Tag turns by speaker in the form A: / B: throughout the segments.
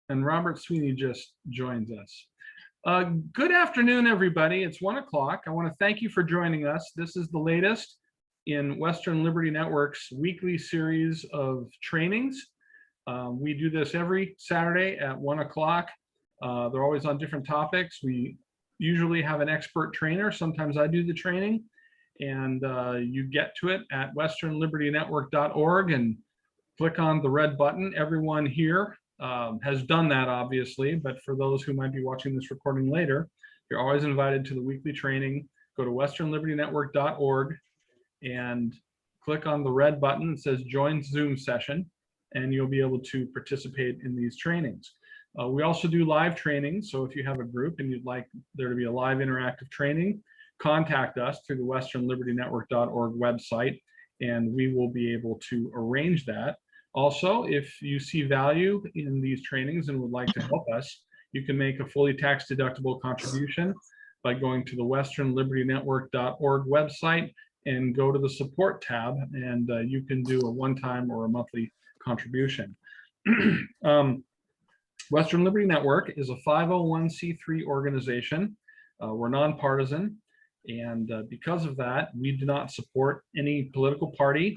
A: And Robert Sweeney just joins us. Good afternoon, everybody. It's 1 o'clock. I want to thank you for joining us. This is the latest in Western Liberty Network's weekly series of trainings. We do this every Saturday at 1 o'clock. They're always on different topics. We usually have an expert trainer. Sometimes I do the training, and you get to it at westernlibertynetwork.org and click on the red button. Everyone here has done that, obviously, but for those who might be watching this recording later, you're always invited to the weekly training. Go to westernlibertynetwork.org and click on the red button that says join Zoom session, and you'll be able to participate in these trainings. We also do live trainings, so if you have a group and you'd like there to be a live interactive training, contact us through the westernlibertynetwork.org website, and we will be able to arrange that. Also, if you see value in these trainings and would like to help us, you can make a fully tax-deductible contribution by going to the westernlibertynetwork.org website and go to the support tab, and you can do a one-time or a monthly contribution. Western Liberty Network is a 501c3 organization. We're nonpartisan, and because of that, we do not support any political party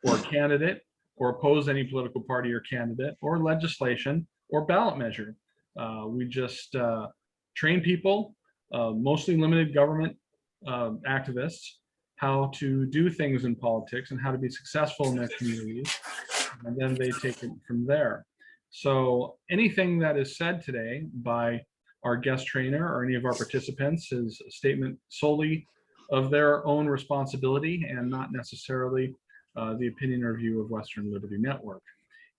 A: or candidate, or oppose any political party or candidate, or legislation, or ballot measure. We just train people, mostly limited government activists, how to do things in politics and how to be successful in their communities, and then they take it from there. So anything that is said today by our guest trainer or any of our participants is a statement solely of their own responsibility and not necessarily the opinion or view of Western Liberty Network.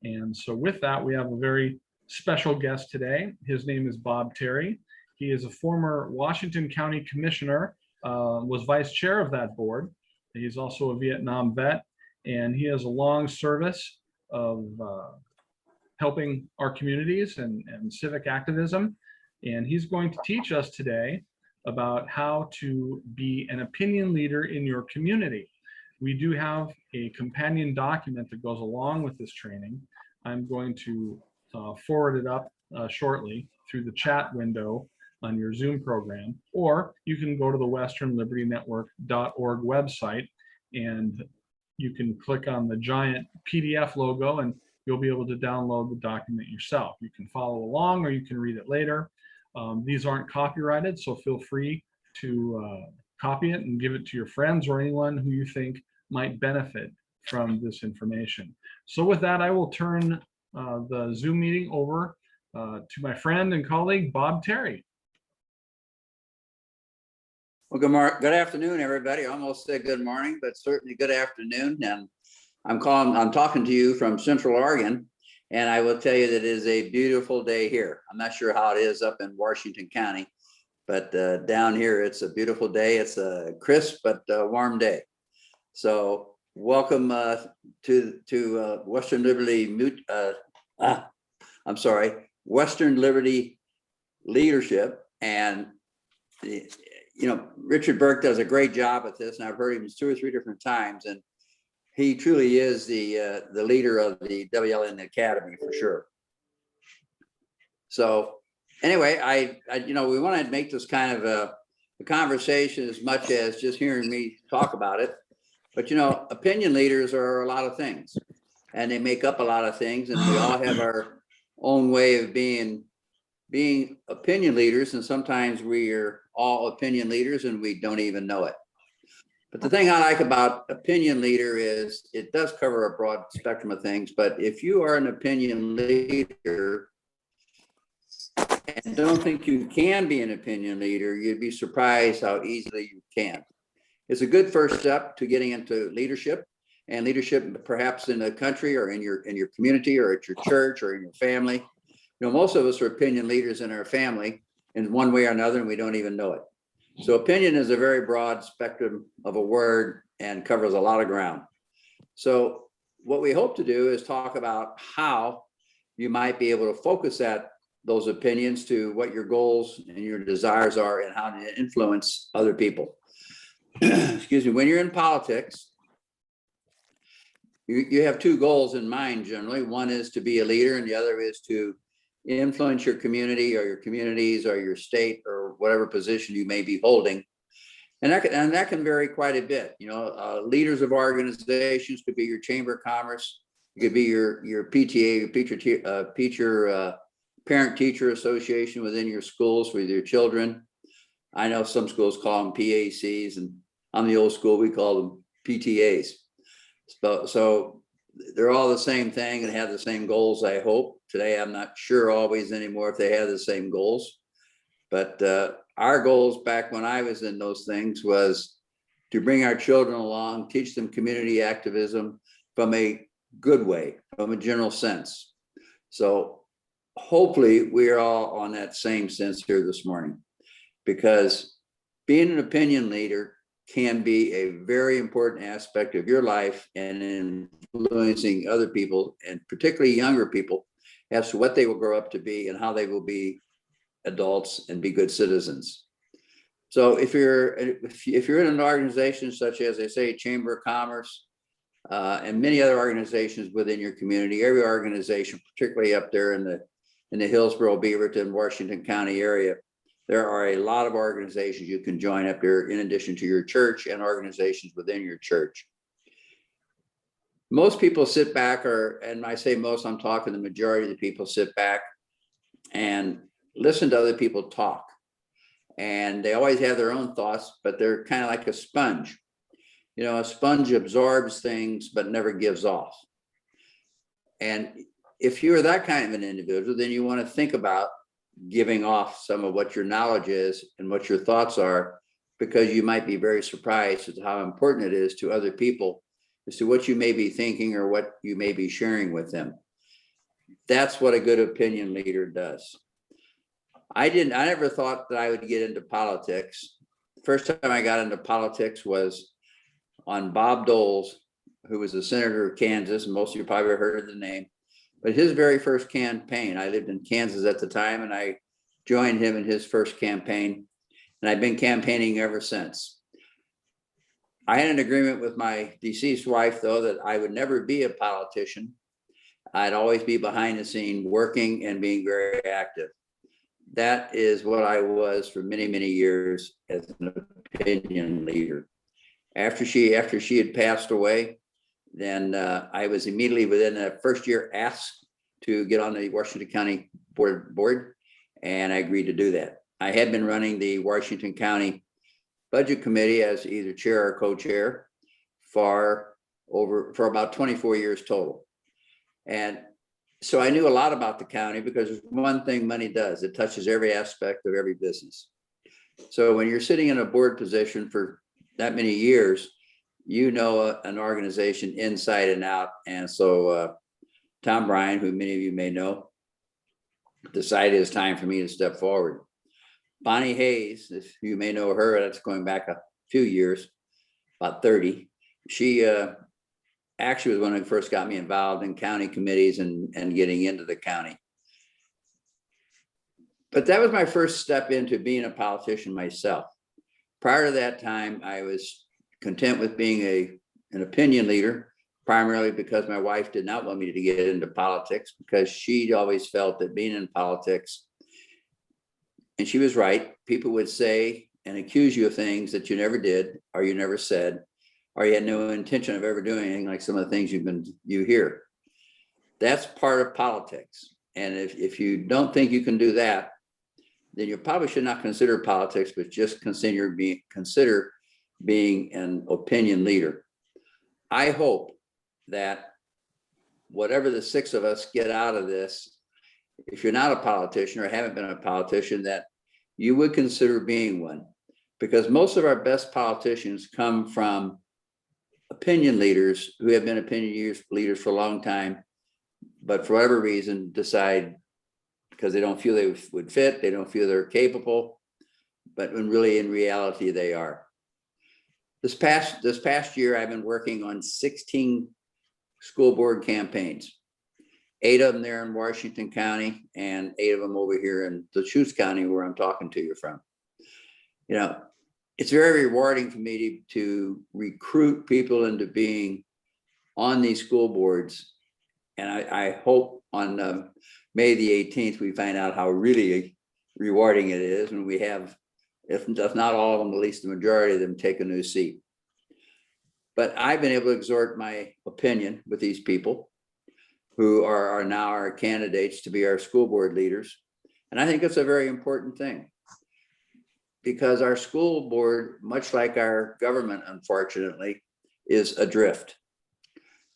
A: And so with that, we have a very special guest today. His name is Bob Terry. He is a former Washington County Commissioner, was vice chair of that board. He's also a Vietnam vet, and he has a long service of helping our communities and civic activism. And he's going to teach us today about how to be an opinion leader in your community. We do have a companion document that goes along with this training. I'm going to forward it up shortly through the chat window on your Zoom program, or you can go to the westernlibertynetwork.org website and you can click on the giant PDF logo and you'll be able to download the document yourself. You can follow along or you can read it later. These aren't copyrighted, so feel free to copy it and give it to your friends or anyone who you think might benefit from this information. So with that, I will turn the Zoom meeting over to my friend and colleague, Bob Terry.
B: Well, good afternoon, everybody. I almost said good morning, but certainly good afternoon. And I'm talking to you from Central Oregon, and I will tell you that it is a beautiful day here. I'm not sure how it is up in Washington County, but down here, it's a beautiful day. It's a crisp but warm day. So welcome to Western Liberty, Western Liberty Leadership. And you know, Richard Burke does a great job at this, and I've heard him 2 or 3 different times, and he truly is the leader of the WLN Academy for sure. So anyway, I we want to make this kind of a conversation as much as just hearing me talk about it. But you know, opinion leaders are a lot of things, and they make up a lot of things, and we all have our own way of being opinion leaders, and sometimes we are all opinion leaders and we don't even know it. But the thing I like about opinion leader is it does cover a broad spectrum of things. But if you are an opinion leader and don't think you can be an opinion leader, you'd be surprised how easily you can. It's a good first step to getting into leadership, and leadership perhaps in the country or in your community or at your church or in your family. You know, most of us are opinion leaders in our family in one way or another, and we don't even know it. So opinion is a very broad spectrum of a word and covers a lot of ground. So what we hope to do is talk about how you might be able to focus those opinions to what your goals and your desires are and how to influence other people. Excuse me, when you're in politics, you have 2 goals in mind generally. One is to be a leader and the other is to influence your community or your communities or your state or whatever position you may be holding. And that can vary quite a bit. You know, leaders of organizations could be your Chamber of Commerce, it could be your PTA, your parent teacher association within your schools with your children. I know some schools call them PACs, and on the old school we call them PTAs. So they're all the same thing and have the same goals, I hope. Today, I'm not sure always anymore if they have the same goals, but our goals back when I was in those things was to bring our children along, teach them community activism from a good way, from a general sense. So hopefully we're all on that same sense here this morning, because being an opinion leader can be a very important aspect of your life and influencing other people, and particularly younger people, as to what they will grow up to be and how they will be adults and be good citizens. So if you're in an organization such as, I say, Chamber of Commerce, and many other organizations within your community, every organization, particularly up there in the Hillsborough, Beaverton, Washington County area, there are a lot of organizations you can join up there in addition to your church and organizations within your church. Most people sit back, and I say most, I'm talking the majority of the people sit back and listen to other people talk. And they always have their own thoughts, but they're kind of like a sponge. You know, a sponge absorbs things, but never gives off. And if you're that kind of an individual, then you want to think about giving off some of what your knowledge is and what your thoughts are, because you might be very surprised at how important it is to other people as to what you may be thinking or what you may be sharing with them. That's what a good opinion leader does. I never thought that I would get into politics. First time I got into politics was on Bob Dole's, who was the senator of Kansas, and most of you probably heard of the name. But his very first campaign, I lived in Kansas at the time, and I joined him in his first campaign, and I've been campaigning ever since. I had an agreement with my deceased wife, though, that I would never be a politician. I'd always be behind the scene working and being very active. That is what I was for many, many years as an opinion leader. After she had passed away, then I was immediately within the first year asked to get on the Washington County board, and I agreed to do that. I had been running the Washington County Budget Committee as either chair or co-chair for about 24 years total. And so I knew a lot about the county, because there's one thing money does: it touches every aspect of every business. So when you're sitting in a board position for that many years, you know an organization inside and out. And so Tom Bryan, who many of you may know, decided it's time for me to step forward. Bonnie Hayes, if you may know her, that's going back a few years, about 30. She actually was one who first got me involved in county committees and getting into the county. But that was my first step into being a politician myself. Prior to that time, I was content with being an opinion leader, primarily because my wife did not want me to get into politics, because she'd always felt that being in politics, and she was right, people would say and accuse you of things that you never did, or you never said, or you had no intention of ever doing anything, like some of the things you hear. That's part of politics. And if you don't think you can do that, then you probably should not consider politics, but just consider being an opinion leader. I hope that whatever the six of us get out of this, if you're not a politician or haven't been a politician, that you would consider being one, because most of our best politicians come from opinion leaders who have been opinion leaders for a long time, but for whatever reason decide, because they don't feel they would fit, they don't feel they're capable, but when really in reality they are. This past year, I've been working on 16 school board campaigns, 8 of them there in Washington County and 8 of them over here in Deschutes County, where I'm talking to you from. You know, it's very rewarding for me to recruit people into being on these school boards And I hope on May the 18th, we find out how really rewarding it is when we have, if not all of them, at least the majority of them take a new seat. But I've been able to exhort my opinion with these people who are now our candidates to be our school board leaders. And I think it's a very important thing, because our school board, much like our government, unfortunately, is adrift.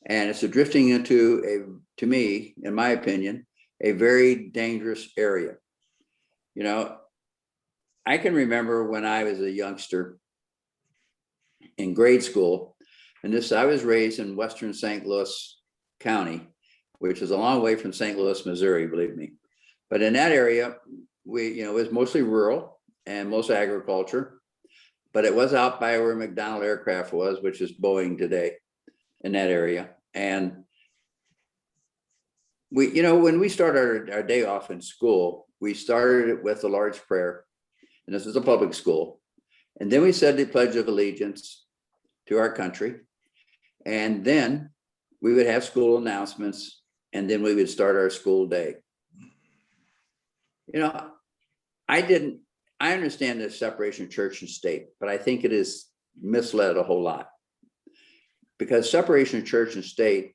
B: And it's drifting into to me, in my opinion, a very dangerous area. You know, I can remember when I was a youngster in grade school, and I was raised in Western St. Louis County, which is a long way from St. Louis, Missouri, believe me. But in that area, it was mostly rural and most agriculture, but it was out by where McDonnell Aircraft was, which is Boeing today, in that area. And when we started our day off in school, we started it with the Lord's Prayer, and this is a public school. And then we said the Pledge of Allegiance to our country. And then we would have school announcements, and then we would start our school day. I understand the separation of church and state, but I think it is misled a whole lot. Because separation of church and state,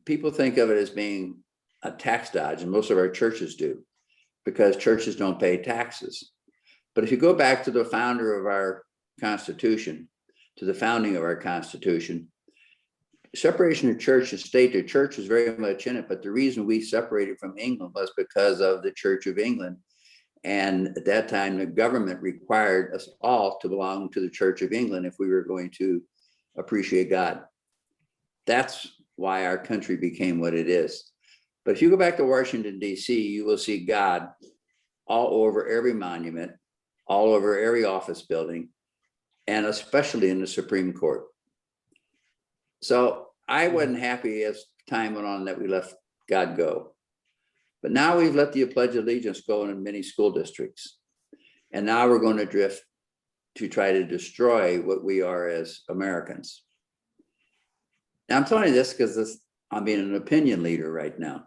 B: people think of it as being a tax dodge, and most of our churches do, because churches don't pay taxes. But if you go back to the founder of our Constitution, to the founding of our Constitution, separation of church and state, the church was very much in it, but the reason we separated from England was because of the Church of England. And at that time, the government required us all to belong to the Church of England if we were going to appreciate God. That's why our country became what it is. But if you go back to Washington, D.C., you will see God all over every monument, all over every office building, and especially in the Supreme Court. So I wasn't happy as time went on that we let God go. But now we've let the Pledge of Allegiance go in many school districts. And now we're going to drift to try to destroy what we are as Americans. Now I'm telling you this because I'm being an opinion leader right now.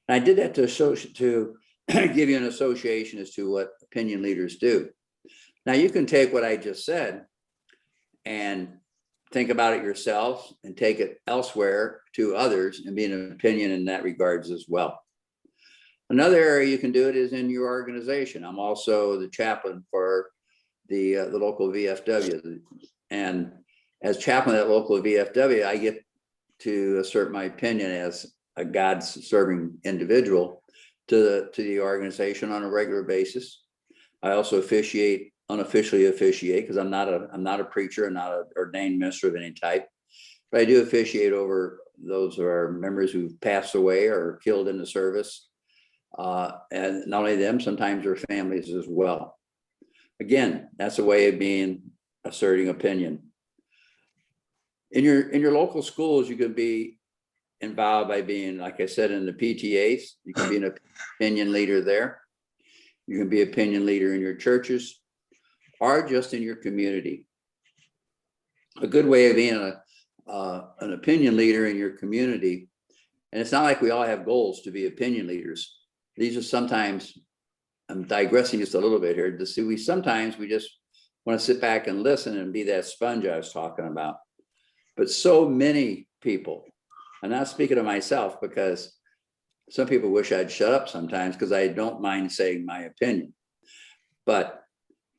B: And I did that to give you an association as to what opinion leaders do. Now you can take what I just said and think about it yourself and take it elsewhere to others and be an opinion in that regards as well. Another area you can do it is in your organization. I'm also the chaplain for the local VFW. And as chaplain at local VFW, I get to assert my opinion as a God-serving individual to the organization on a regular basis. I also unofficially officiate, because I'm not a preacher, I'm not an ordained minister of any type, but I do officiate over those who are members who've passed away or killed in the service. And not only them, sometimes their families as well. Again, that's a way of asserting opinion. In your local schools, you can be involved by being, like I said, in the PTAs. You can be an opinion leader there. You can be opinion leader in your churches or just in your community. A good way of being an opinion leader in your community, and it's not like we all have goals to be opinion leaders. These are sometimes, I'm digressing just a little bit here, sometimes we just want to sit back and listen and be that sponge I was talking about. But so many people, I'm not speaking of myself, because some people wish I'd shut up sometimes because I don't mind saying my opinion. But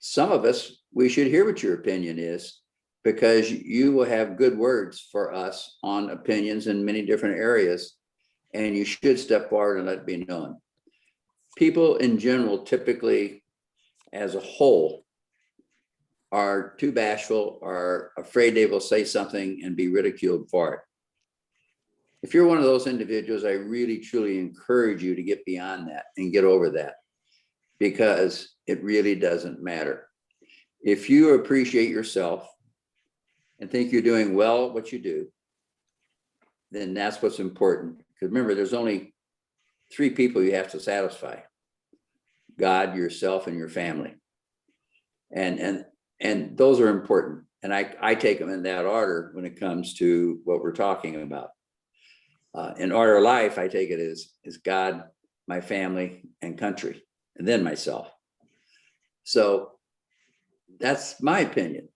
B: some of us, we should hear what your opinion is, because you will have good words for us on opinions in many different areas, and you should step forward and let it be known. People in general, typically as a whole, are too bashful or afraid they will say something and be ridiculed for it. If you're one of those individuals, I really, truly encourage you to get beyond that and get over that, because it really doesn't matter. If you appreciate yourself and think you're doing well what you do, then that's what's important. Because remember, there's only 3 people you have to satisfy: God, yourself, and your family. And those are important. And I take them in that order when it comes to what we're talking about. In order of life, I take it is God, my family, and country, and then myself. So that's my opinion.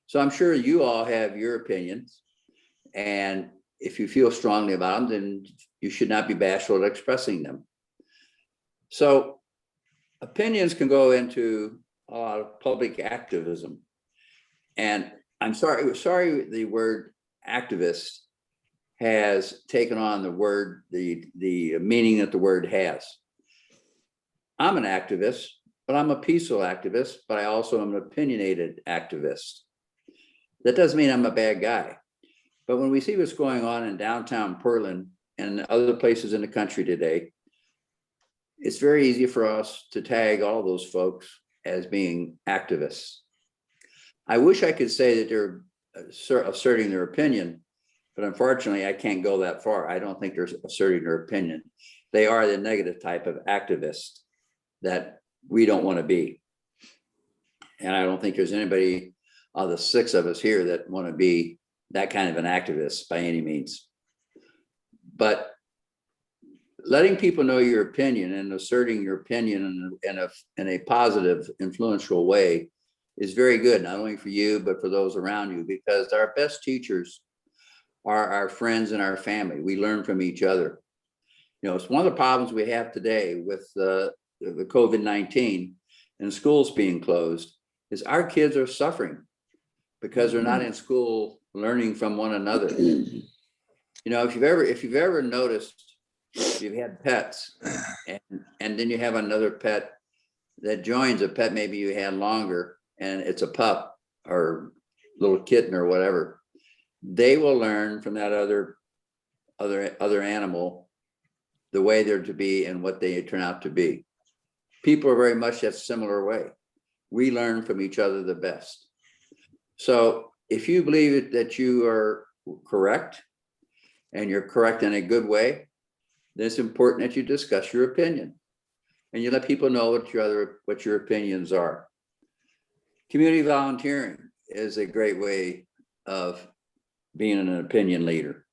B: So I'm sure you all have your opinions. And if you feel strongly about them, then you should not be bashful at expressing them. So opinions can go into a lot of public activism. And I'm sorry the word activist has taken on the word, the meaning that the word has. I'm an activist, but I'm a peaceful activist, but I also am an opinionated activist. That doesn't mean I'm a bad guy. But when we see what's going on in downtown Portland and other places in the country today, it's very easy for us to tag all those folks as being activists. I wish I could say that they're asserting their opinion, but unfortunately, I can't go that far. I don't think they're asserting their opinion. They are the negative type of activist that we don't want to be. And I don't think there's anybody of the six of us here that want to be that kind of an activist by any means. But letting people know your opinion and asserting your opinion in a positive, influential way is very good, not only for you, but for those around you, because our best teachers are our friends and our family. We learn from each other. You know, it's one of the problems we have today with the COVID-19 and schools being closed is our kids are suffering because they're not in school learning from one another. You know, if you've ever noticed, you've had pets and then you have another pet that joins a pet maybe you had longer, and it's a pup or little kitten or whatever, they will learn from that other animal the way they're to be and what they turn out to be. People are very much that similar way. We learn from each other the best. So if you believe that you are correct and you're correct in a good way, then it's important that you discuss your opinion and you let people know what your opinions are. Community volunteering is a great way of being an opinion leader.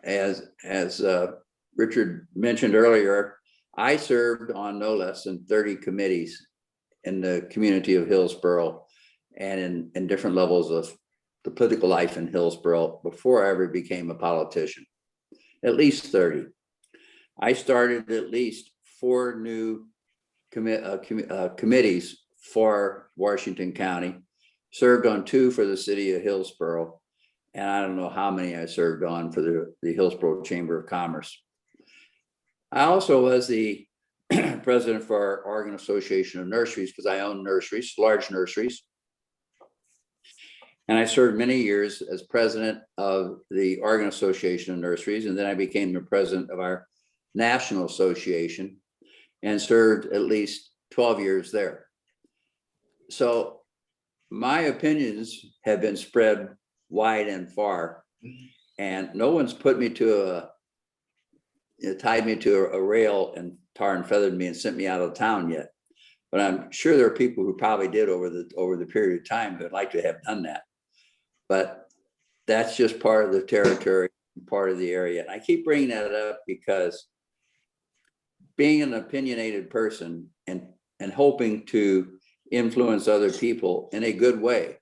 B: As Richard mentioned earlier, I served on no less than 30 committees in the community of Hillsborough and in different levels of the political life in Hillsborough before I ever became a politician, at least 30. I started at least 4 new committees for Washington County, served on 2 for the city of Hillsborough, and I don't know how many I served on for the Hillsborough Chamber of Commerce. I also was the president for our Oregon Association of Nurseries because I own nurseries, large nurseries. And I served many years as president of the Oregon Association of Nurseries, and then I became the president of our national association and served at least 12 years there. So my opinions have been spread wide and far, and no one's put me to tied me to a rail and tar and feathered me and sent me out of town yet. But I'm sure there are people who probably did over the period of time who'd like to have done that. But that's just part of the territory, part of the area. And I keep bringing that up because being an opinionated person and hoping to influence other people in a good way.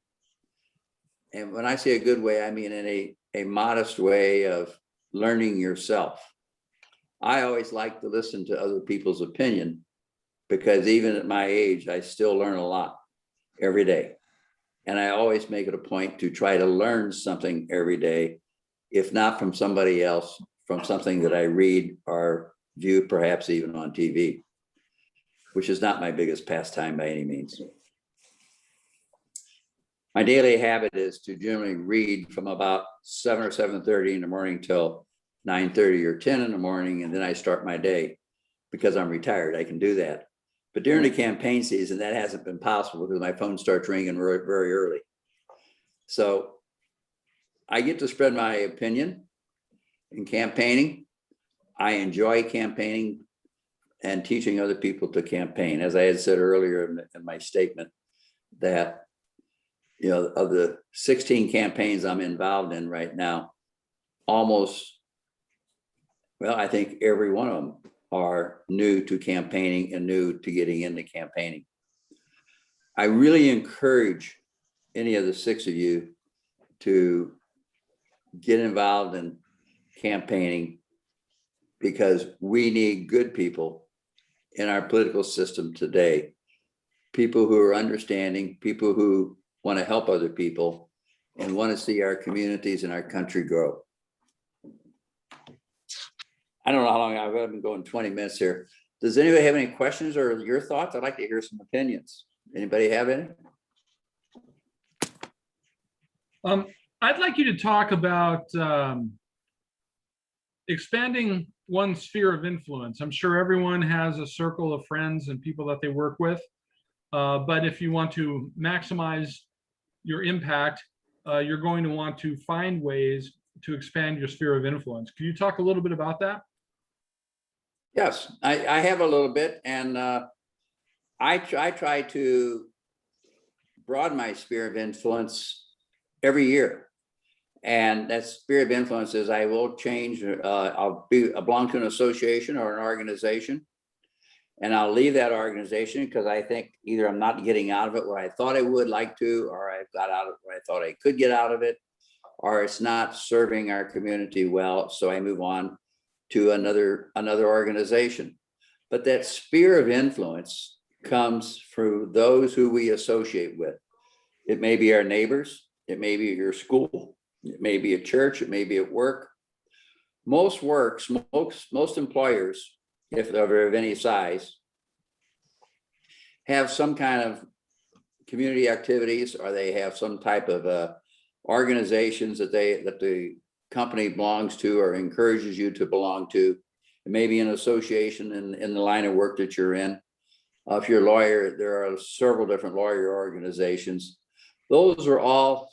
B: And when I say a good way, I mean in a modest way of learning yourself. I always like to listen to other people's opinion because even at my age, I still learn a lot every day. And I always make it a point to try to learn something every day, if not from somebody else, from something that I read or view, perhaps even on TV, which is not my biggest pastime by any means. My daily habit is to generally read from about 7 or 7:30 in the morning till 9:30 or 10 in the morning, and then I start my day. Because I'm retired, I can do that. But during the campaign season, that hasn't been possible because my phone starts ringing very early. So I get to spread my opinion in campaigning. I enjoy campaigning and teaching other people to campaign. As I had said earlier in my statement, that, you know, of the 16 campaigns I'm involved in right now, almost Well, I think every one of them are new to campaigning and new to getting into campaigning. I really encourage any of the 6 of you to get involved in campaigning, because we need good people in our political system today. People who are understanding, people who want to help other people and want to see our communities and our country grow. I don't know how long I've been going, 20 minutes here. Does anybody have any questions or your thoughts? I'd like to hear some opinions. Anybody have any?
A: I'd like you to talk about expanding one's sphere of influence. I'm sure everyone has a circle of friends and people that they work with. But if you want to maximize your impact, you're going to want to find ways to expand your sphere of influence. Can you talk a little bit about that?
B: Yes, I have a little bit, and I try to broaden my sphere of influence every year. And that sphere of influence is I will change, I belong to an association or an organization, and I'll leave that organization because I think either I'm not getting out of it what I thought I would like to, or I've got out of what I thought I could get out of it, or it's not serving our community well, so I move on to another organization. But that sphere of influence comes through those who we associate with. It may be our neighbors, it may be your school, it may be a church, it may be at work. Most employers, if they're of any size, have some kind of community activities, or they have some type of organizations that the company belongs to or encourages you to belong to. It may be an association in the line of work that you're in. If you're a lawyer, there are several different lawyer organizations. Those are all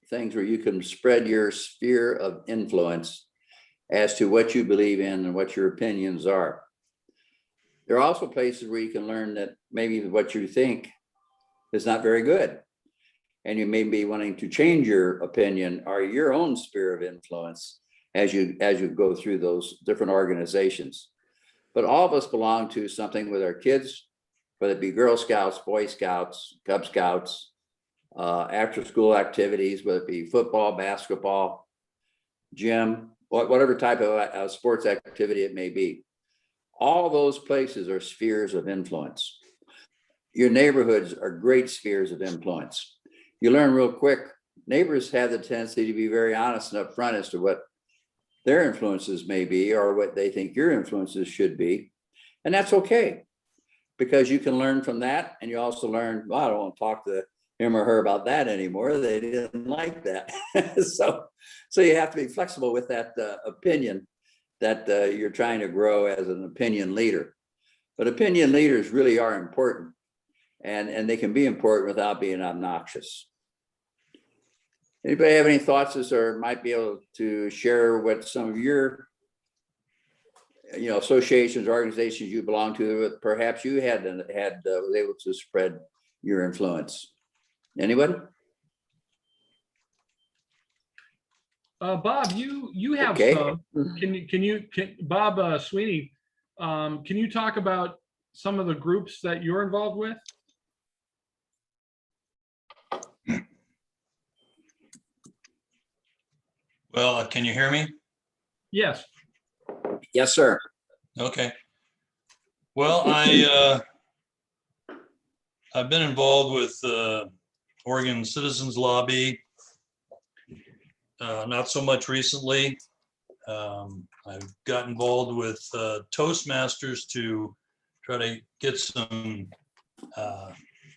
B: things where you can spread your sphere of influence as to what you believe in and what your opinions are. There are also places where you can learn that maybe what you think is not very good, and you may be wanting to change your opinion or your own sphere of influence as you go through those different organizations. But all of us belong to something with our kids, whether it be Girl Scouts, Boy Scouts, Cub Scouts, after school activities, whether it be football, basketball, gym, whatever type of sports activity it may be. All those places are spheres of influence. Your neighborhoods are great spheres of influence. You learn real quick, neighbors have the tendency to be very honest and upfront as to what their influences may be or what they think your influences should be. And that's okay, because you can learn from that. And you also learn, well, I don't want to talk to him or her about that anymore. They didn't like that. So you have to be flexible with that opinion that you're trying to grow as an opinion leader. But opinion leaders really are important, and they can be important without being obnoxious. Anybody have any thoughts or might be able to share what some of your associations, organizations you belong to, perhaps you was able to spread your influence? Anybody?
A: Bob, you have
B: Okay.
A: some. Bob Sweeney, can you talk about some of the groups that you're involved with?
C: Well, can you hear me?
A: Yes.
B: Yes, sir.
C: Okay. Well, I've been involved with Oregon Citizens Lobby, not so much recently. I've got involved with Toastmasters to try to get some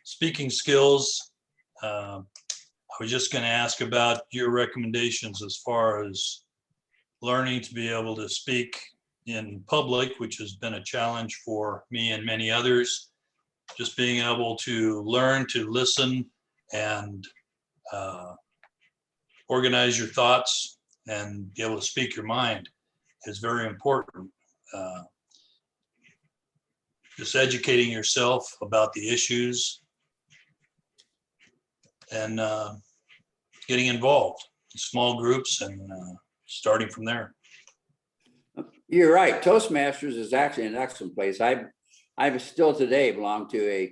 C: speaking skills. I was just going to ask about your recommendations as far as learning to be able to speak in public, which has been a challenge for me and many others. Just being able to learn to listen and organize your thoughts and be able to speak your mind is very important. Just educating yourself about the issues and getting involved in small groups and starting from there.
B: You're right. Toastmasters is actually an excellent place. I still today belong to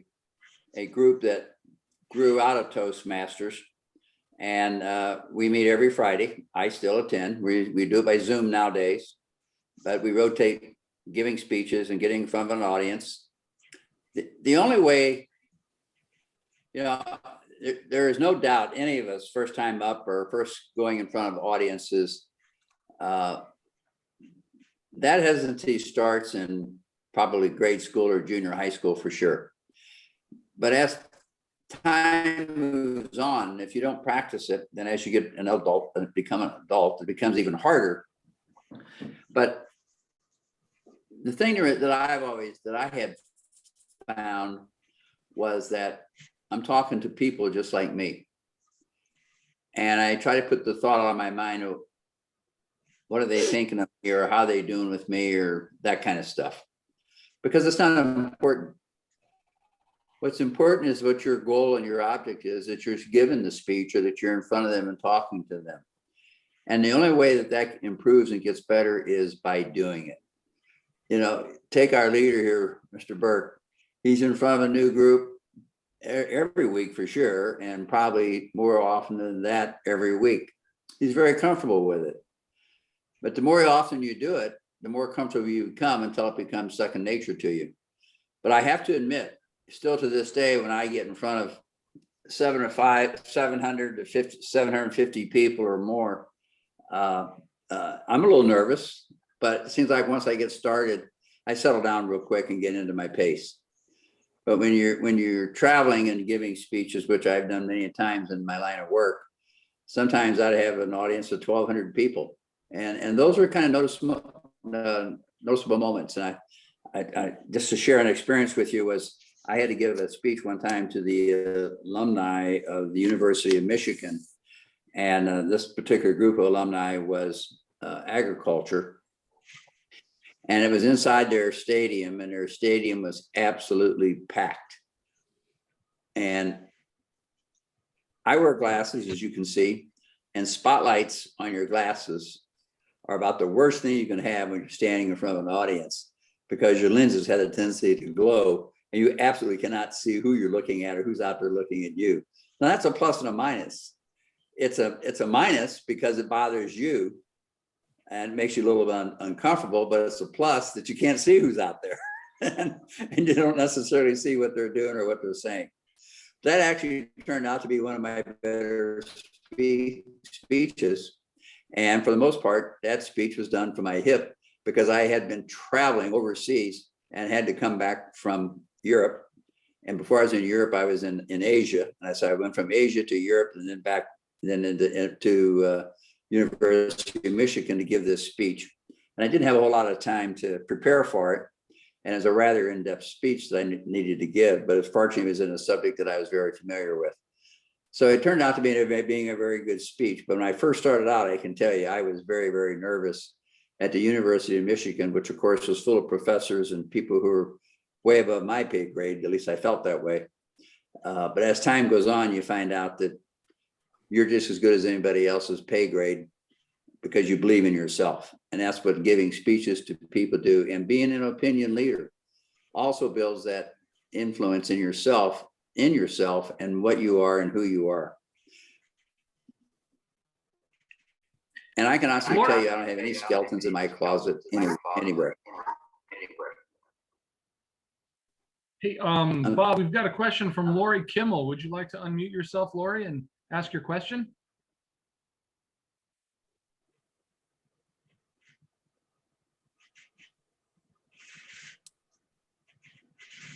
B: a group that grew out of Toastmasters. And we meet every Friday. I still attend. We do it by Zoom nowadays, but we rotate giving speeches and getting in front of an audience. The only way, you know, there is no doubt any of us first time up or first going in front of audiences, that hesitancy starts in probably grade school or junior high school for sure. But as time moves on, if you don't practice it, then as you get an adult and become an adult, it becomes even harder. But the thing that I had found was that I'm talking to people just like me. And I try to put the thought on my mind of what are they thinking of me, or how are they doing with me, or that kind of stuff. Because it's not important. What's important is what your goal and your object is, that you're given the speech or that you're in front of them and talking to them. And the only way that that improves and gets better is by doing it. You know, take our leader here, Mr. Burke. He's in front of a new group every week for sure, and probably more often than that every week. He's very comfortable with it. But the more often you do it, the more comfortable you become until it becomes second nature to you. But I have to admit, still to this day, when I get in front of 750 people or more, I'm a little nervous, but it seems like once I get started, I settle down real quick and get into my pace. But when you're traveling and giving speeches, which I've done many times in my line of work, sometimes I'd have an audience of 1,200 people, and those are kind of noticeable moments. And I just to share an experience with you, was I had to give a speech one time to the alumni of the University of Michigan, and this particular group of alumni was agriculture. And it was inside their stadium, and their stadium was absolutely packed. And I wear glasses, as you can see, and spotlights on your glasses are about the worst thing you can have when you're standing in front of an audience, because your lenses have a tendency to glow and you absolutely cannot see who you're looking at or who's out there looking at you. Now that's a plus and a minus. It's a minus because it bothers you and makes you a little bit uncomfortable, but it's a plus that you can't see who's out there and you don't necessarily see what they're doing or what they're saying. That actually turned out to be one of my better speeches. And for the most part, that speech was done from my hip, because I had been traveling overseas and had to come back from Europe. And before I was in Europe, I was in Asia. And so I went from Asia to Europe and then back into University of Michigan to give this speech. And I didn't have a whole lot of time to prepare for it. And it's a rather in-depth speech that I needed to give, but fortunately it was in a subject that I was very familiar with. So it turned out to be being a very good speech. But when I first started out, I can tell you, I was very, very nervous at the University of Michigan, which of course was full of professors and people who were way above my pay grade. At least I felt that way. But as time goes on, you find out that you're just as good as anybody else's pay grade because you believe in yourself. And that's what giving speeches to people do. And being an opinion leader also builds that influence in yourself and what you are and who you are. And I can honestly tell you, I don't have any skeletons in my closet anywhere.
A: Hey, Bob, we've got a question from Lori Kimmel. Would you like to unmute yourself, Lori, and ask your question?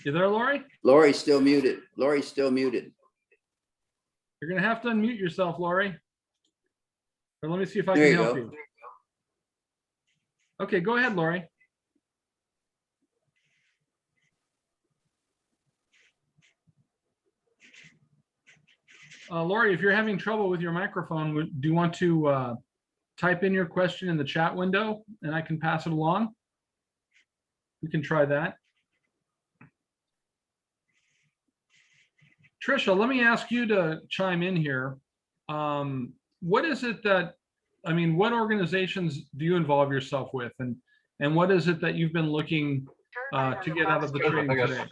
A: You there, Lori?
B: Lori's still muted. Lori's still muted.
A: You're going to have to unmute yourself, Lori. Or let me see if I can help you. Okay, go ahead, Lori. Lori, if you're having trouble with your microphone, do you want to type in your question in the chat window and I can pass it along? We can try that. Tricia, let me ask you to chime in here. What is it that, I mean, what organizations do you involve yourself with? And And what is it that you've been looking to get out of the training today?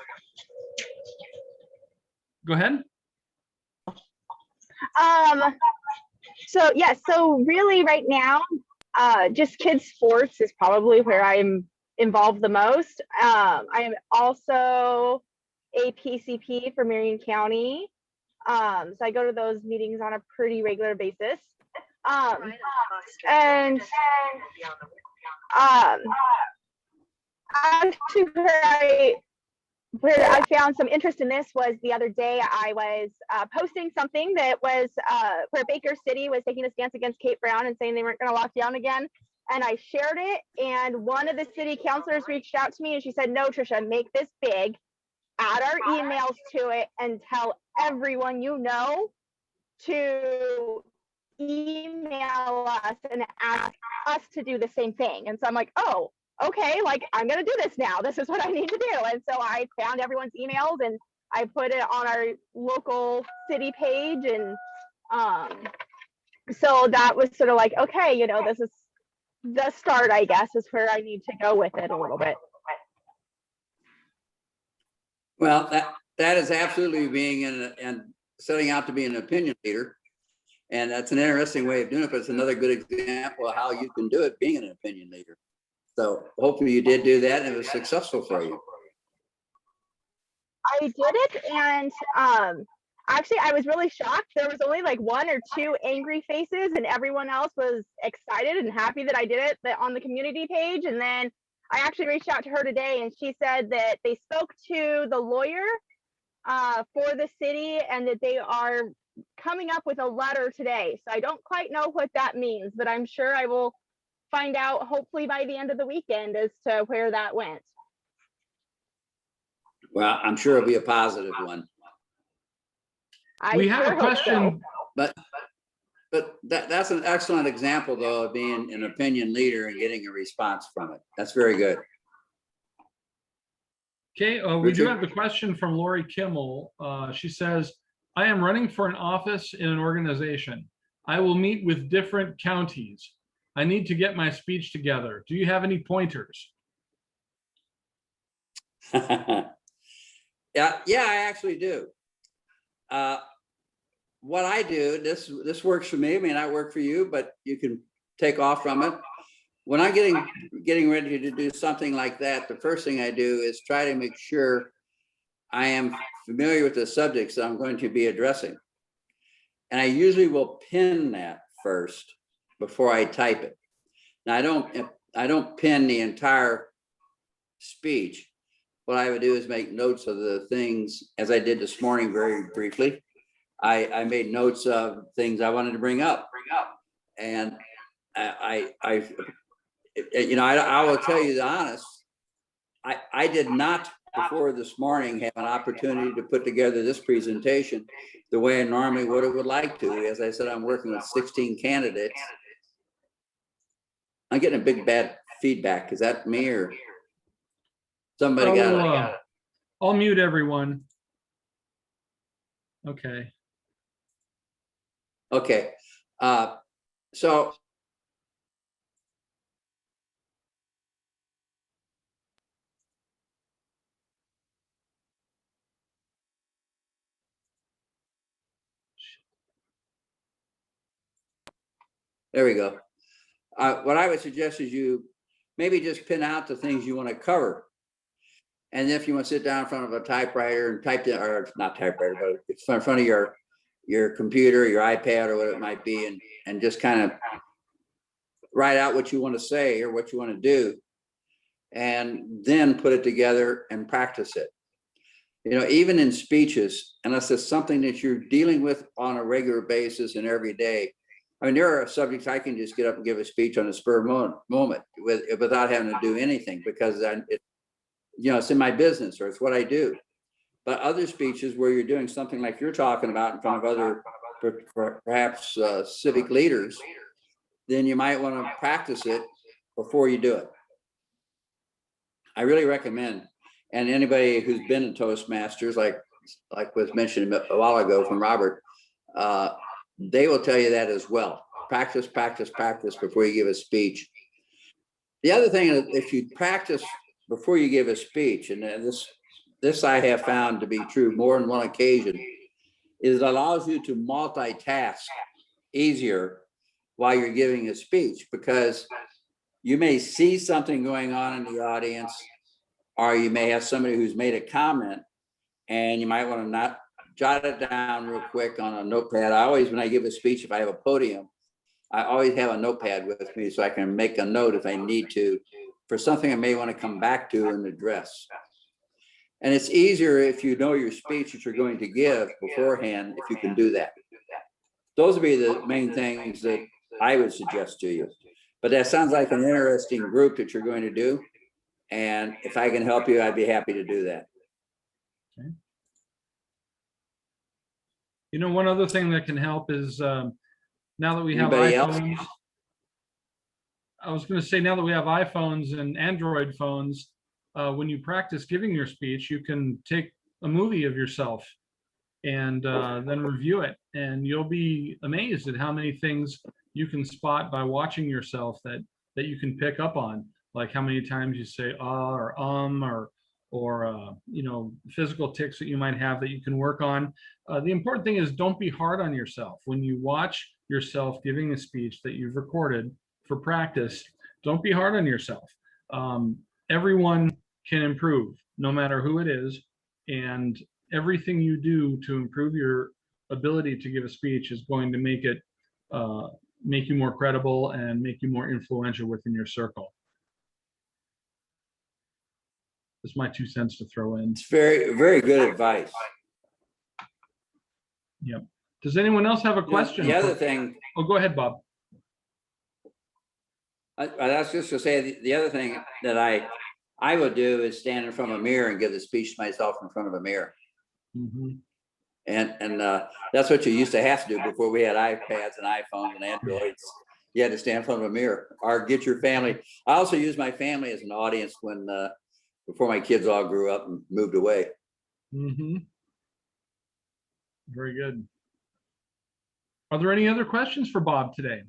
A: Go ahead.
D: So yeah, so really right now, just kids sports is probably where I'm involved the most. I am also a PCP for Marion County. So I go to those meetings on a pretty regular basis. And actually where I found some interest in this was the other day I was posting something that was where Baker City was taking a stance against Kate Brown and saying they weren't going to lock down again. And I shared it, and one of the city councilors reached out to me and she said, no, Trisha, make this big, add our emails to it, and tell everyone you know to email us and ask us to do the same thing. And so I'm like, oh, okay, like I'm gonna do this now. This is what I need to do. And so I found everyone's emails and I put it on our local city page. And so that was sort of like, okay, you know, this is the start, I guess, is where I need to go with it a little bit.
B: Well, that is absolutely being and setting out to be an opinion leader. And that's an interesting way of doing it, but it's another good example of how you can do it being an opinion leader. So hopefully you did do that and it was successful for you.
D: I did it, and actually I was really shocked. There was only like 1 or 2 angry faces and everyone else was excited and happy that I did it on the community page. And then I actually reached out to her today and she said that they spoke to the lawyer for the city and that they are coming up with a letter today. So I don't quite know what that means, but I'm sure I will find out hopefully by the end of the weekend as to where that went.
B: Well, I'm sure it'll be a positive one.
A: We have a question.
B: But that's an excellent example, though, of being an opinion leader and getting a response from it. That's very good.
A: Okay, we do have the question from Lori Kimmel. She says, I am running for an office in an organization. I will meet with different counties. I need to get my speech together. Do you have any pointers?
B: Yeah, I actually do. What I do, this works for me. I mean, I work for you, but you can take off from it. When I'm getting ready to do something like that, the first thing I do is try to make sure I am familiar with the subjects that I'm going to be addressing. And I usually will pin that first before I type it. Now, I don't pin the entire speech. What I would do is make notes of the things, as I did this morning very briefly. I made notes of things I wanted to bring up. And I will tell you the honest, I did not before this morning have an opportunity to put together this presentation the way I normally would like to. As I said, I'm working with 16 candidates. I'm getting a big bad feedback. Is that me or somebody got it?
A: I'll mute everyone. Okay.
B: Okay. So there we go. What I would suggest is you maybe just pin out the things you want to cover. And if you want to sit down in front of a typewriter and type it, or not typewriter, but it's in front of your computer, your iPad, or what it might be, and just kind of write out what you want to say or what you want to do, and then put it together and practice it. You know, even in speeches, unless it's something that you're dealing with on a regular basis and every day. I mean, there are subjects I can just get up and give a speech on the spur of moment without having to do anything because it's in my business or it's what I do. But other speeches where you're doing something like you're talking about in front of other, perhaps civic leaders, then you might want to practice it before you do it. I really recommend, and anybody who's been in Toastmasters, like was mentioned a while ago from Robert, they will tell you that as well. Practice before you give a speech. The other thing is if you practice before you give a speech, and this I have found to be true more than one occasion, is it allows you to multitask easier while you're giving a speech, because you may see something going on in the audience, or you may have somebody who's made a comment, and you might want to not jot it down real quick on a notepad. I always, when I give a speech, if I have a podium, I always have a notepad with me so I can make a note if I need to for something I may want to come back to and address. And it's easier if you know your speech that you're going to give beforehand, if you can do that. Those would be the main things that I would suggest to you. But that sounds like an interesting group that you're going to do. And if I can help you, I'd be happy to do that.
A: Okay. You know, one other thing that can help is now that we have
B: Anybody else?
A: iPhones, I was going to say, now that we have iPhones and Android phones, when you practice giving your speech, you can take a movie of yourself and then review it. And you'll be amazed at how many things you can spot by watching yourself that you can pick up on, like how many times you say or you know, physical tics that you might have that you can work on. The important thing is don't be hard on yourself. When you watch yourself giving a speech that you've recorded for practice, don't be hard on yourself. Everyone can improve, no matter who it is, and everything you do to improve your ability to give a speech is going to make it make you more credible and make you more influential within your circle. That's my 2 cents to throw in.
B: It's very, very good advice.
A: Yep. Does anyone else have a question?
B: The other thing,
A: Oh, go ahead, Bob.
B: I was just to say, the other thing that I would do is stand in front of a mirror and give the speech to myself in front of a mirror.
A: Mm-hmm.
B: And that's what you used to have to do before we had iPads and iPhones and Androids. You had to stand in front of a mirror or get your family. I also use my family as an audience when before my kids all grew up and moved away.
A: Mm-hmm. Very good. Are there any other questions for Bob today?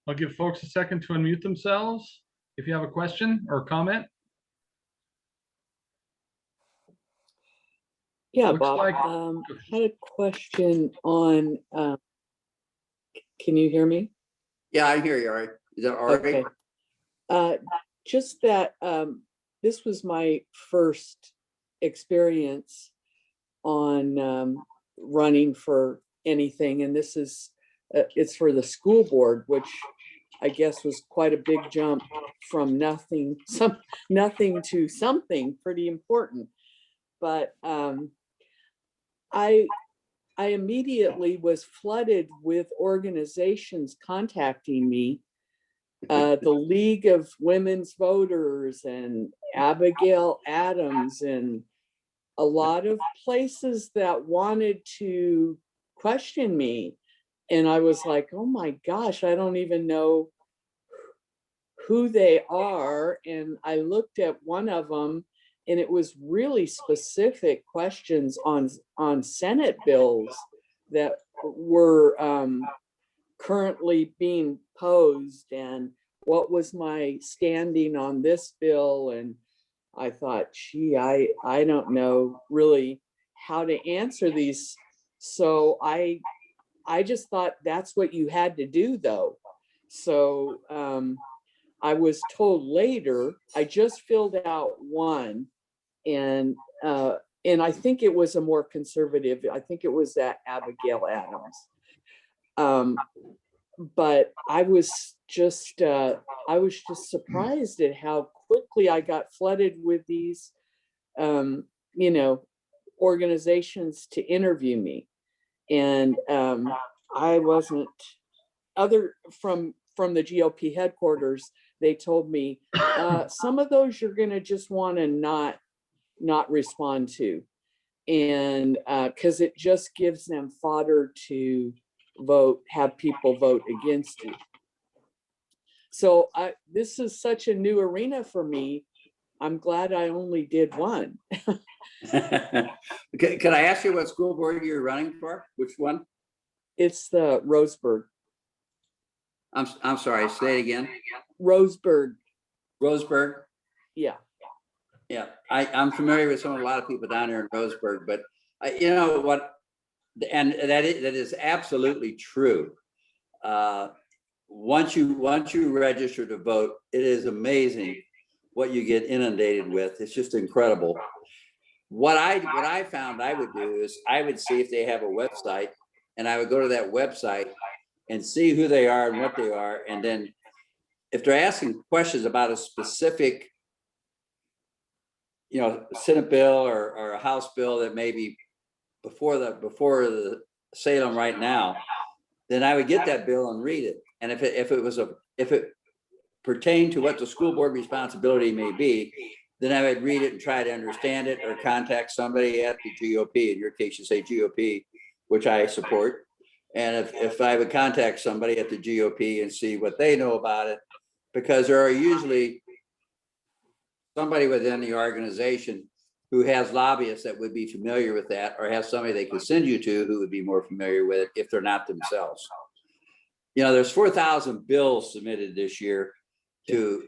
A: I'll give folks a second to unmute themselves if you have a question or comment.
E: Yeah,
A: Looks
E: Bob,
A: like-
E: had a question on, can you hear me?
B: Yeah, I hear you, Ari. Is that all right?
E: Okay. Just that this was my first experience on running for anything, and this is, it's for the school board, which I guess was quite a big jump from nothing to something pretty important. But I immediately was flooded with organizations contacting me, the League of Women's Voters and Abigail Adams, and a lot of places that wanted to question me. And I was like, oh my gosh, I don't even know who they are. And I looked at one of them, and it was really specific questions on Senate bills that were currently being posed, and what was my standing on this bill. And I thought, gee, I don't know really how to answer these. So I just thought that's what you had to do, though. So I was told later, I just filled out one, and I think it was a more conservative. I think it was that Abigail Adams. But I was just surprised at how quickly I got flooded with these, you know, organizations to interview me. And I wasn't, from the GOP headquarters, they told me some of those you're going to just want to not respond to, and because it just gives them fodder to have people vote against you. So this is such a new arena for me. I'm glad I only did one.
B: Can I ask you what school board you're running for? Which one?
E: It's the Roseburg.
B: I'm sorry, say it again.
E: Roseburg,
B: Roseburg?
E: yeah.
B: Yeah, I'm familiar with a lot of people down here in Roseburg, but you know what, and that is absolutely true. Once you register to vote, it is amazing what you get inundated with. It's just incredible. What I found I would do is I would see if they have a website, and I would go to that website and see who they are and what they are, and then if they're asking questions about a specific, you know, Senate bill or a House bill that may be before the Salem right now, then I would get that bill and read it. And if it pertained to what the school board responsibility may be, then I would read it and try to understand it, or contact somebody at the GOP. In your case, you say GOP, which I support. And if I would contact somebody at the GOP and see what they know about it, because there are usually somebody within the organization who has lobbyists that would be familiar with that, or have somebody they could send you to who would be more familiar with it if they're not themselves. You know, there's 4,000 bills submitted this year to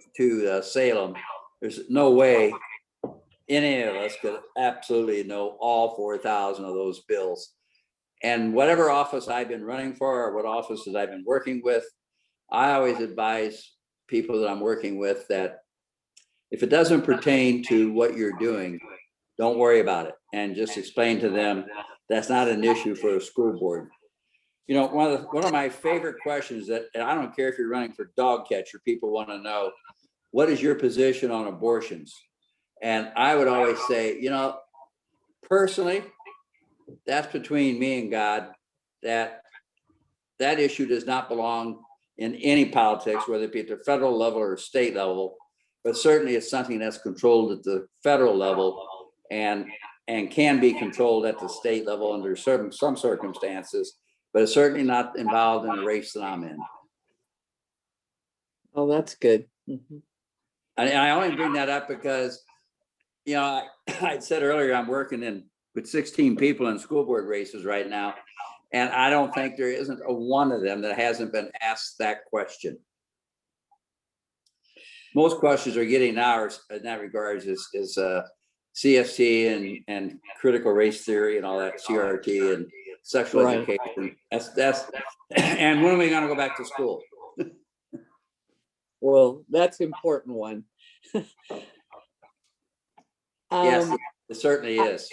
B: Salem. There's no way any of us could absolutely know all 4,000 of those bills. And whatever office I've been running for, or what offices I've been working with, I always advise people that I'm working with that if it doesn't pertain to what you're doing, don't worry about it, and just explain to them that's not an issue for a school board. You know, one of my favorite questions that, and I don't care if you're running for dog catcher, people want to know, what is your position on abortions? And I would always say, you know, personally, that's between me and God. That issue does not belong in any politics, whether it be at the federal level or state level, but certainly it's something that's controlled at the federal level and can be controlled at the state level under some circumstances, but it's certainly not involved in the race that I'm in.
E: Oh, that's good. Mhm.
B: And I only bring that up because, you know, I said earlier, I'm working with 16 people in school board races right now. And I don't think there isn't a one of them that hasn't been asked that question. Most questions are getting now in that regards is CST and critical race theory and all that, CRT and sexual
E: Right.
B: education. That's and when are we going to go back to school?
E: Well, that's an important one.
B: Yes, it certainly is.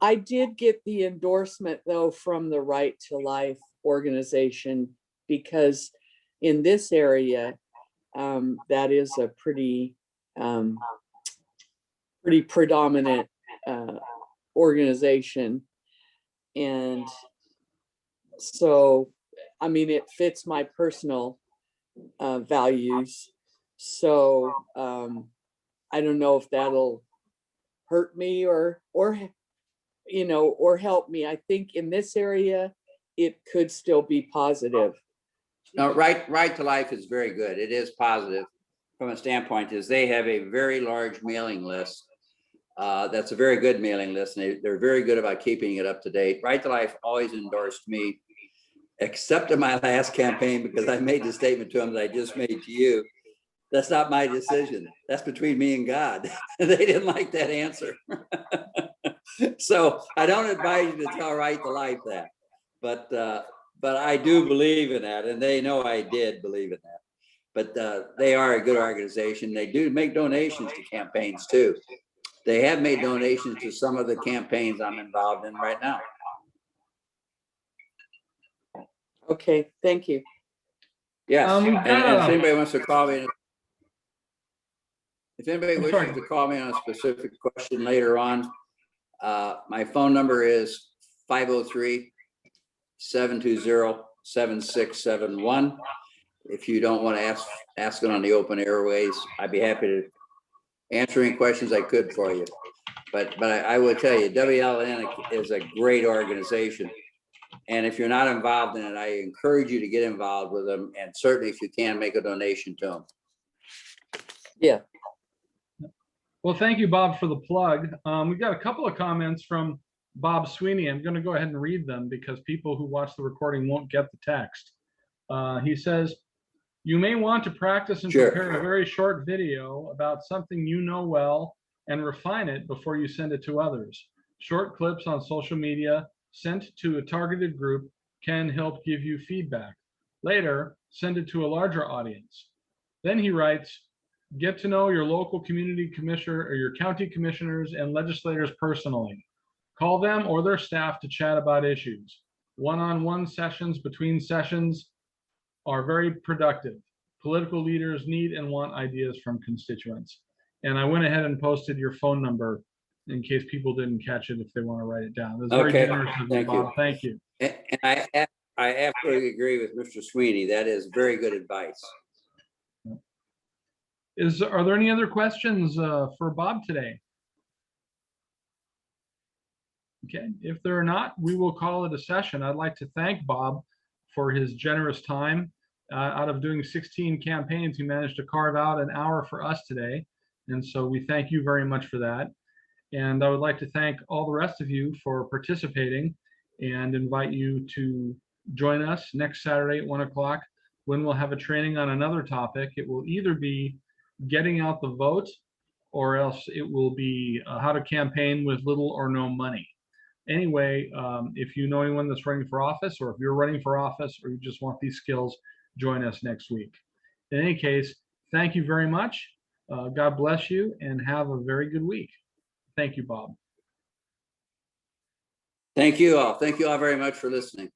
E: I did get the endorsement though from the Right to Life organization, because in this area, that is a pretty predominant organization. And so, I mean, it fits my personal values. So I don't know if that'll hurt me or you know, or help me. I think in this area, it could still be positive.
B: No, Right to Life is very good. It is positive from a standpoint is they have a very large mailing list. That's a very good mailing list, and they're very good about keeping it up to date. Right to Life always endorsed me, except in my last campaign, because I made the statement to them that I just made to you. That's not my decision. That's between me and God. They didn't like that answer. So I don't advise you to tell Right to Life that, but I do believe in that, and they know I did believe in that. But they are a good organization. They do make donations to campaigns too. They have made donations to some of the campaigns I'm involved in right now.
E: Okay, thank you.
B: Yes,
A: We've
B: and
A: got
B: if
A: a-
B: anybody wants to call me, if anybody
A: I'm
B: wishes
A: sorry.
B: to call me on a specific question later on, my phone number is 503-720-7671. If you don't want to ask it on the open airways, I'd be happy to answer any questions I could for you. But I will tell you, WLN is a great organization. And if you're not involved in it, I encourage you to get involved with them. And certainly if you can, make a donation to them.
E: Yeah.
A: Well, thank you, Bob, for the plug. We've got a couple of comments from Bob Sweeney. I'm going to go ahead and read them because people who watch the recording won't get the text. He says, You may want to practice and
B: Sure.
A: prepare a very short video about something you know well and refine it before you send it to others. Short clips on social media sent to a targeted group can help give you feedback. Later, send it to a larger audience. Then he writes, get to know your local community commissioner or your county commissioners and legislators personally. Call them or their staff to chat about issues. One-on-one sessions between sessions are very productive. Political leaders need and want ideas from constituents. And I went ahead and posted your phone number in case people didn't catch it if they want to write it down. That's very
B: Okay,
A: generous of you,
B: thank you.
A: Bob. Thank you.
B: And I absolutely agree with Mr. Sweeney. That is very good advice.
A: Are there any other questions for Bob today? Okay, if there are not, we will call it a session. I'd like to thank Bob for his generous time. Out of doing 16 campaigns, he managed to carve out an hour for us today. And so we thank you very much for that. And I would like to thank all the rest of you for participating and invite you to join us next Saturday at 1 o'clock when we'll have a training on another topic. It will either be getting out the vote or else it will be how to campaign with little or no money. Anyway, if you know anyone that's running for office, or if you're running for office, or you just want these skills, join us next week. In any case, thank you very much. God bless you and have a very good week. Thank you, Bob.
B: Thank you all. Thank you all very much for listening.